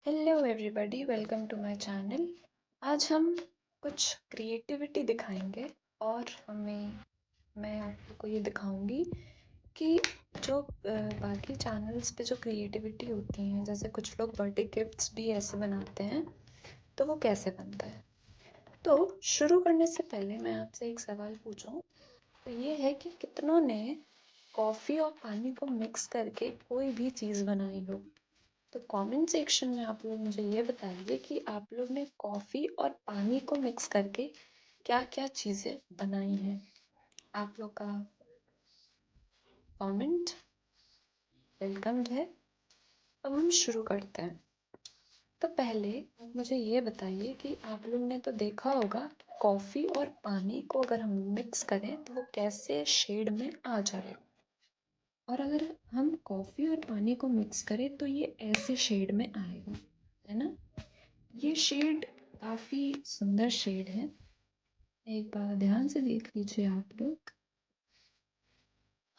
Hello everybody, welcome to my channel. आज हम कुछ क्रिएटिविटी दिखाएंगे और मैं आप लोग को ये दिखाऊंगी कि जो बाकी चैनल्स पे जो क्रिएटिविटी होती हैं, जैसे कुछ लोग बर्थडे गिफ्ट्स भी ऐसे बनाते हैं, तो वो कैसे बनता है। तो शुरू करने से पहले मैं आपसे एक सवाल पूछूं, तो ये है कि कितनों ने कॉफ़ी और पानी को मिक्स करके कोई भी चीज़ बनाई हो। तो कमेंट सेक्शन में आप लोग मुझे ये बताइए कि आप लोग ने कॉफ़ी और पानी को मिक्स करके क्या क्या चीज़ें बनाई हैं। आप लोग का कमेंट वेलकम्ड है। अब हम शुरू करते हैं। तो पहले मुझे ये बताइए कि आप लोग ने तो देखा होगा कॉफ़ी और पानी को अगर हम मिक्स करें तो वो कैसे शेड में आ जाए, और अगर हम कॉफ़ी और पानी को मिक्स करें तो ये ऐसे शेड में आएगा, है ना। ये शेड काफ़ी सुंदर शेड है, एक बार ध्यान से देख लीजिए आप लोग।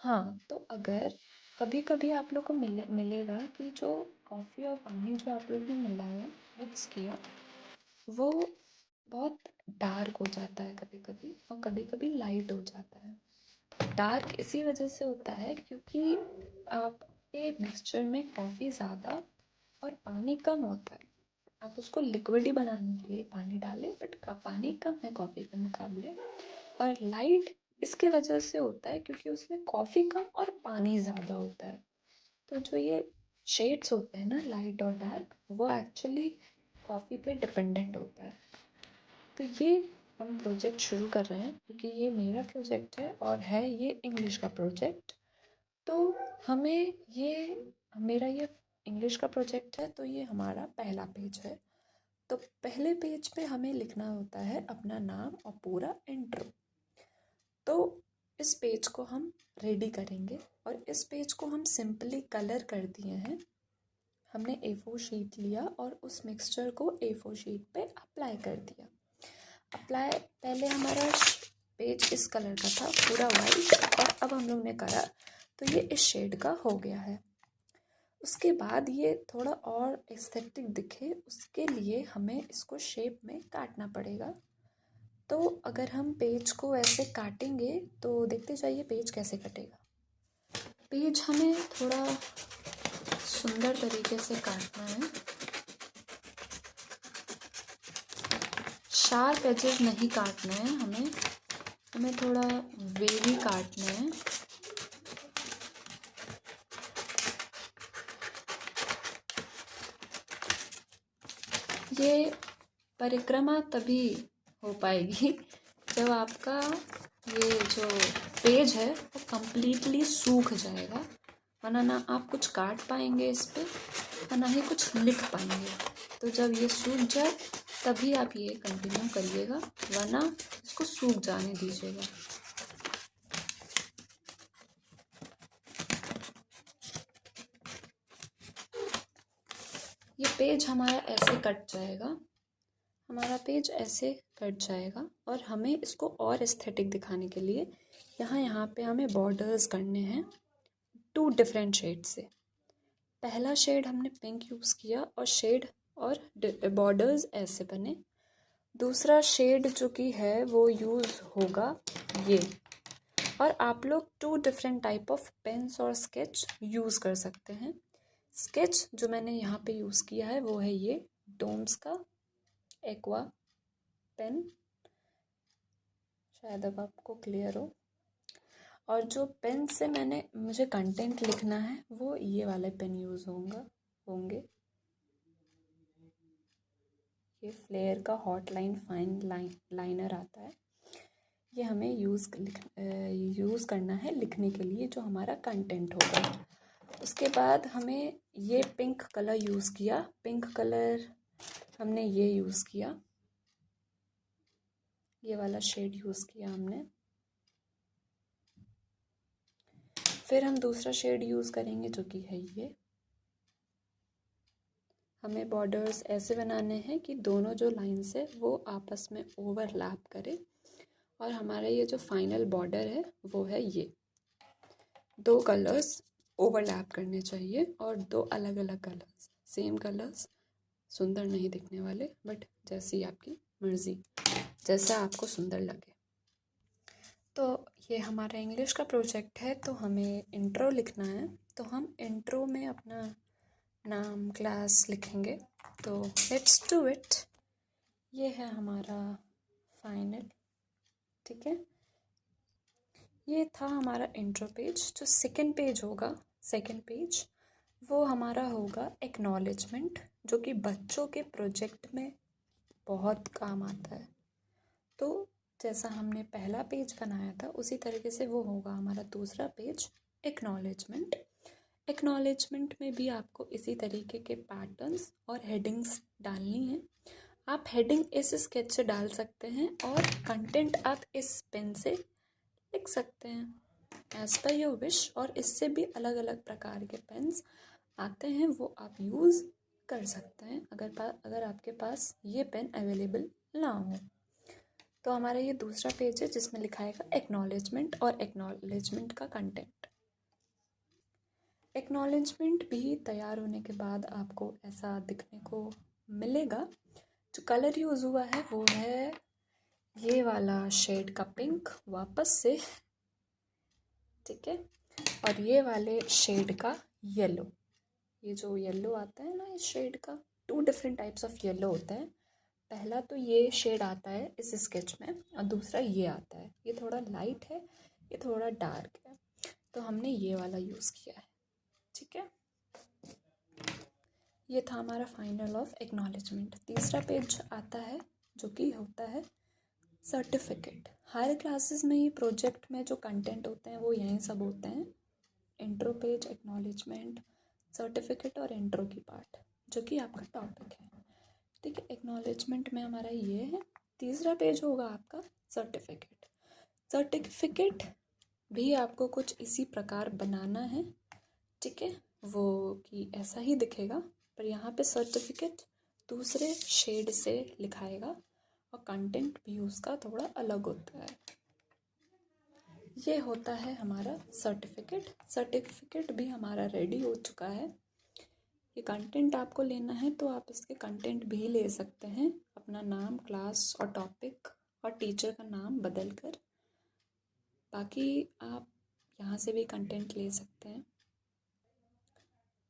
हाँ, तो अगर कभी कभी आप लोग को मिलेगा कि जो कॉफ़ी और पानी जो आप लोग ने मिलाया, मिक्स किया, वो बहुत डार्क हो जाता है कभी कभी, और कभी कभी लाइट हो जाता है। डार्क इसी वजह से होता है क्योंकि आपके मिक्सचर में कॉफ़ी ज़्यादा और पानी कम होता है। आप उसको लिक्विड ही बनाने के लिए पानी डालें, बट पानी कम है कॉफ़ी के मुकाबले। और लाइट इसके वजह से होता है क्योंकि उसमें कॉफ़ी कम और पानी ज़्यादा होता है। तो जो ये शेड्स होते हैं ना, लाइट और डार्क, वो एक्चुअली कॉफ़ी पे डिपेंडेंट होता है। तो ये हम प्रोजेक्ट शुरू कर रहे हैं क्योंकि ये मेरा प्रोजेक्ट है और है ये इंग्लिश का प्रोजेक्ट। तो हमें मेरा ये इंग्लिश का प्रोजेक्ट है, तो ये हमारा पहला पेज है। तो पहले पेज पे हमें लिखना होता है अपना नाम और पूरा इंट्रो। तो इस पेज को हम रेडी करेंगे और इस पेज को हम सिंपली कलर कर दिए हैं। हमने A4 शीट लिया और उस मिक्सचर को A4 शीट पे अप्लाई कर दिया। अप्लाई पहले हमारा पेज इस कलर का था, पूरा वाइट, और अब हम लोग ने करा तो ये इस शेड का हो गया है। उसके बाद ये थोड़ा और एस्थेटिक दिखे, उसके लिए हमें इसको शेप में काटना पड़ेगा। तो अगर हम पेज को ऐसे काटेंगे तो देखते जाइए पेज कैसे कटेगा। पेज हमें थोड़ा सुंदर तरीके से काटना है, शार्प एजेस नहीं काटना है हमें थोड़ा वेवी काटना है। ये परिक्रमा तभी हो पाएगी जब आपका ये जो पेज है वो कम्प्लीटली सूख जाएगा, वरना ना आप कुछ काट पाएंगे इस पे और ना ही कुछ लिख पाएंगे। तो जब ये सूख जाए तभी आप ये कंटिन्यू करिएगा, वरना इसको सूख जाने दीजिएगा। ये पेज हमारा ऐसे कट जाएगा, हमारा पेज ऐसे कट जाएगा, और हमें इसको और एस्थेटिक दिखाने के लिए यहाँ पे हमें बॉर्डर्स करने हैं 2 डिफरेंट शेड से। पहला शेड हमने पिंक यूज़ किया और बॉर्डर्स ऐसे बने। दूसरा शेड जो कि है वो यूज़ होगा ये। और आप लोग 2 डिफरेंट टाइप ऑफ पेन्स और स्केच यूज़ कर सकते हैं। स्केच जो मैंने यहाँ पे यूज़ किया है वो है ये डोम्स का एक्वा पेन, शायद अब आपको क्लियर हो। और जो पेन से मुझे कंटेंट लिखना है वो ये वाले पेन यूज़ होंगे। ये फ्लेयर का हॉट लाइन फाइन लाइनर आता है, ये हमें यूज़ करना है लिखने के लिए जो हमारा कंटेंट होगा। उसके बाद हमें ये पिंक कलर यूज़ किया, पिंक कलर हमने ये यूज़ किया, ये वाला शेड यूज़ किया हमने। फिर हम दूसरा शेड यूज़ करेंगे जो कि है ये। हमें बॉर्डर्स ऐसे बनाने हैं कि दोनों जो लाइन्स है वो आपस में ओवरलैप करे, और हमारा ये जो फाइनल बॉर्डर है वो है ये। 2 कलर्स ओवरलैप करने चाहिए और 2 अलग अलग कलर्स, सेम कलर्स सुंदर नहीं दिखने वाले, बट जैसी आपकी मर्ज़ी, जैसा आपको सुंदर लगे। तो ये हमारा इंग्लिश का प्रोजेक्ट है, तो हमें इंट्रो लिखना है। तो हम इंट्रो में अपना नाम, क्लास लिखेंगे। तो लेट्स डू इट। ये है हमारा फाइनल, ठीक है। ये था हमारा इंट्रो पेज। जो सेकंड पेज होगा, सेकंड पेज वो हमारा होगा एक्नॉलेजमेंट, जो कि बच्चों के प्रोजेक्ट में बहुत काम आता है। तो जैसा हमने पहला पेज बनाया था उसी तरीके से वो होगा हमारा दूसरा पेज, एक्नॉलेजमेंट। एक्नॉलेजमेंट में भी आपको इसी तरीके के पैटर्न्स और हेडिंग्स डालनी है। आप हेडिंग इस स्केच से डाल सकते हैं और कंटेंट आप इस पेन से लिख सकते हैं एज पर योर विश। और इससे भी अलग अलग प्रकार के पेन्स आते हैं, वो आप यूज़ कर सकते हैं अगर आपके पास ये पेन अवेलेबल ना हो। तो हमारा ये दूसरा पेज है जिसमें लिखाएगा एक्नॉलेजमेंट और एक्नॉलेजमेंट का कंटेंट। एक्नॉलेजमेंट भी तैयार होने के बाद आपको ऐसा दिखने को मिलेगा। जो कलर यूज़ हुआ है वो है ये वाला शेड का पिंक वापस से, ठीक है। और ये वाले शेड का येलो, ये जो येलो आता है ना इस शेड का, 2 डिफरेंट टाइप्स ऑफ येलो होते हैं। पहला तो ये शेड आता है इस स्केच में और दूसरा ये आता है। ये थोड़ा लाइट है, ये थोड़ा डार्क है, तो हमने ये वाला यूज़ किया है, ठीक है। ये था हमारा फाइनल ऑफ एक्नॉलेजमेंट। तीसरा पेज आता है जो कि होता है सर्टिफिकेट। हर क्लासेस में ये प्रोजेक्ट में जो कंटेंट होते हैं वो यही सब होते हैं। इंट्रो पेज, एक्नॉलेजमेंट, सर्टिफिकेट और इंट्रो की पार्ट, जो कि आपका टॉपिक है, ठीक है। एक्नॉलेजमेंट में हमारा ये है। तीसरा पेज होगा आपका सर्टिफिकेट। सर्टिफिकेट भी आपको कुछ इसी प्रकार बनाना है, ठीक है। वो कि ऐसा ही दिखेगा, पर यहाँ पे सर्टिफिकेट दूसरे शेड से लिखाएगा और कंटेंट भी उसका थोड़ा अलग होता है। ये होता है हमारा सर्टिफिकेट। सर्टिफिकेट भी हमारा रेडी हो चुका है। ये कंटेंट आपको लेना है तो आप इसके कंटेंट भी ले सकते हैं, अपना नाम, क्लास और टॉपिक और टीचर का नाम बदल कर। बाकी आप यहाँ से भी कंटेंट ले सकते हैं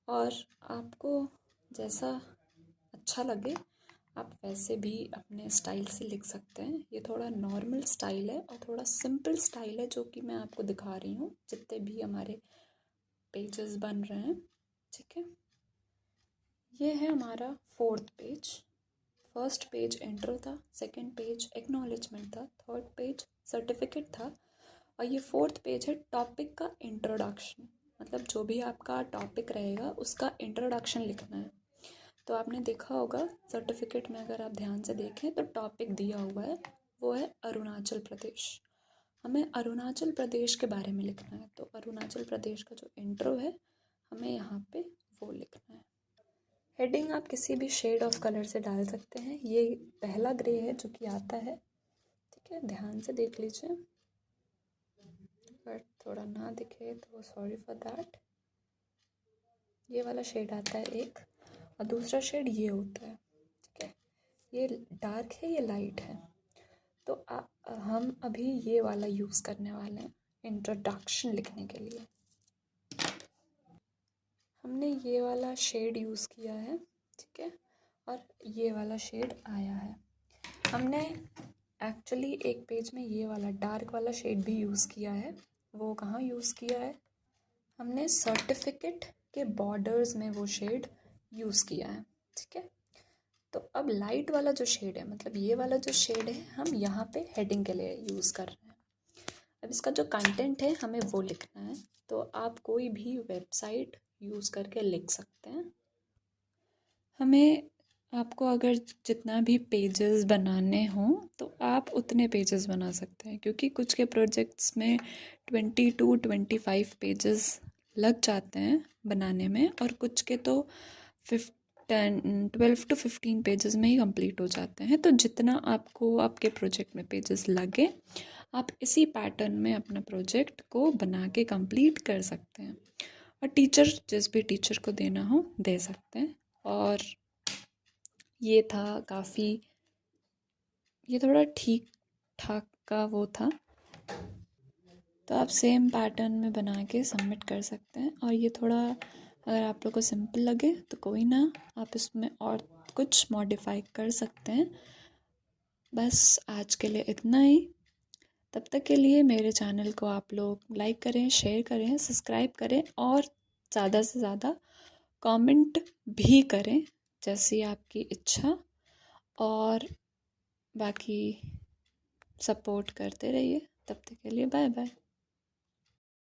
और आपको जैसा अच्छा लगे आप वैसे भी अपने स्टाइल से लिख सकते हैं। ये थोड़ा नॉर्मल स्टाइल है और थोड़ा सिंपल स्टाइल है, जो कि मैं आपको दिखा रही हूँ जितने भी हमारे पेजेस बन रहे हैं, ठीक है। ये है हमारा fourth page. First page intro था, सेकंड पेज एक्नॉलेजमेंट था, थर्ड पेज सर्टिफिकेट था और ये फोर्थ पेज है टॉपिक का इंट्रोडक्शन। मतलब जो भी आपका टॉपिक रहेगा उसका इंट्रोडक्शन लिखना है। तो आपने देखा होगा सर्टिफिकेट में, अगर आप ध्यान से देखें तो टॉपिक दिया हुआ है, वो है अरुणाचल प्रदेश। हमें अरुणाचल प्रदेश के बारे में लिखना है, तो अरुणाचल प्रदेश का जो इंट्रो है हमें यहाँ पे वो लिखना है। हेडिंग आप किसी भी शेड ऑफ कलर से डाल सकते हैं। ये पहला ग्रे है जो कि आता है, ठीक है, ध्यान से देख लीजिए। बट थोड़ा ना दिखे तो सॉरी फॉर दैट। ये वाला शेड आता है एक, और दूसरा शेड ये होता है, ठीक है। ये डार्क है, ये लाइट है। तो हम अभी ये वाला यूज़ करने वाले हैं इंट्रोडक्शन लिखने के लिए। हमने ये वाला शेड यूज़ किया है, ठीक है, और ये वाला शेड आया है। हमने एक्चुअली एक पेज में ये वाला डार्क वाला शेड भी यूज़ किया है। वो कहाँ यूज़ किया है? हमने सर्टिफिकेट के बॉर्डर्स में वो शेड यूज़ किया है, ठीक है। तो अब लाइट वाला जो शेड है, मतलब ये वाला जो शेड है, हम यहाँ पे हेडिंग के लिए यूज़ कर रहे हैं। अब इसका जो कंटेंट है हमें वो लिखना है। तो आप कोई भी वेबसाइट यूज़ करके लिख सकते हैं। हमें आपको अगर जितना भी पेजेस बनाने हों तो आप उतने पेजेस बना सकते हैं, क्योंकि कुछ के प्रोजेक्ट्स में 20 to 25 पेजेस लग जाते हैं बनाने में, और कुछ के तो 12 to 15 पेजेस में ही कंप्लीट हो जाते हैं। तो जितना आपको आपके प्रोजेक्ट में पेजेस लगे, आप इसी पैटर्न में अपना प्रोजेक्ट को बना के कंप्लीट कर सकते हैं। और टीचर, जिस भी टीचर को देना हो दे सकते हैं। और ये था काफ़ी, ये थोड़ा ठीक ठाक का वो था। तो आप सेम पैटर्न में बना के सबमिट कर सकते हैं। और ये थोड़ा अगर आप लोग को सिंपल लगे तो कोई ना, आप इसमें और कुछ मॉडिफाई कर सकते हैं। बस आज के लिए इतना ही। तब तक के लिए मेरे चैनल को आप लोग लाइक करें, शेयर करें, सब्सक्राइब करें और ज़्यादा से ज़्यादा कमेंट भी करें, जैसी आपकी इच्छा। और बाकी सपोर्ट करते रहिए। तब तक के लिए बाय बाय।